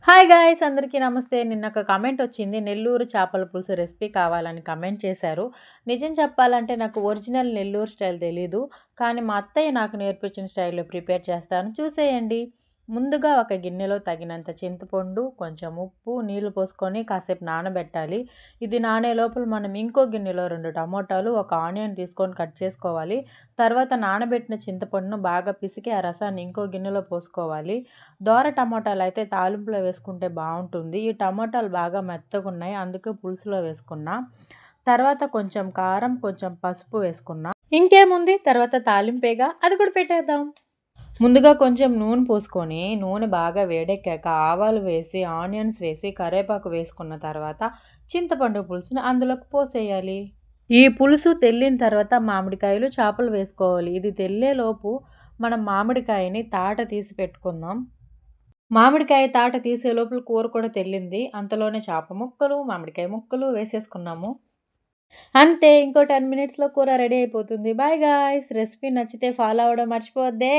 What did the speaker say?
Hi guys! అందరికీ నమస్తే. నిన్నొక comment వచ్చింది. నెల్లూరు చేపల పులుసు రెసిపీ కావాలని కామెంట్ చేశారు. నిజం చెప్పాలంటే నాకు ఒరిజినల్ నెల్లూరు స్టైల్ తెలీదు. కానీ మా అత్తయ్య నాకు నేర్పించిన స్టైల్‌లో ప్రిపేర్ చేస్తాను. చూసేయండి. ముందుగా ఒక గిన్నెలో తగినంత చింతపండు, కొంచెం ఉప్పు, నీళ్లు పోసుకొని కాసేపు నానబెట్టాలి. ఇది నానే లోపల మనం ఇంకో గిన్నెలో 2 టమోటాలు, ఒక ఆనియన్ తీసుకొని కట్ చేసుకోవాలి. తర్వాత నానబెట్టిన చింతపండును బాగా పిసికి ఆ రసాన్ని ఇంకో గిన్నెలో పోసుకోవాలి. దోర టమోటాలైతే తాలింపులో వేసుకుంటే బావుంటుంది. ఈ టమోటాలు బాగా మెత్తగున్నాయి. అందుకే పులుసులో వేసుకున్నా. తర్వాత కొంచెం కారం, కొంచెం పసుపు వేసుకున్నా. ఇంకేముంది తర్వాత తాలింపేగా అది కూడా పెట్టేద్దాం. ముందుగా కొంచెం నూనె పోసుకొని, నూనె బాగా వేడెక్కాక ఆవాలు వేసి, ఆనియన్స్ వేసి, కరివేపాకు వేసుకున్న తర్వాత చింతపండు పులుసుని అందులోకి పోసేయాలి. ఈ పులుసు తెల్లిన తర్వాత మామిడికాయలు, చేపలు వేసుకోవాలి. ఇది తెల్లేలోపు మనం మామిడికాయని తాట తీసి పెట్టుకుందాం. మామిడికాయ తాట తీసే లోపల కూర కూడా తెల్లింది. అంతలోనే చేప ముక్కలు, మామిడికాయ ముక్కలు వేసేసుకున్నాము. అంతే ఇంకో 10 మినిట్స్‌లో కూర రెడీ అయిపోతుంది. Bye guys! రెసిపీ నచ్చితే ఫాలో అవ్వడం మర్చిపోవద్దే.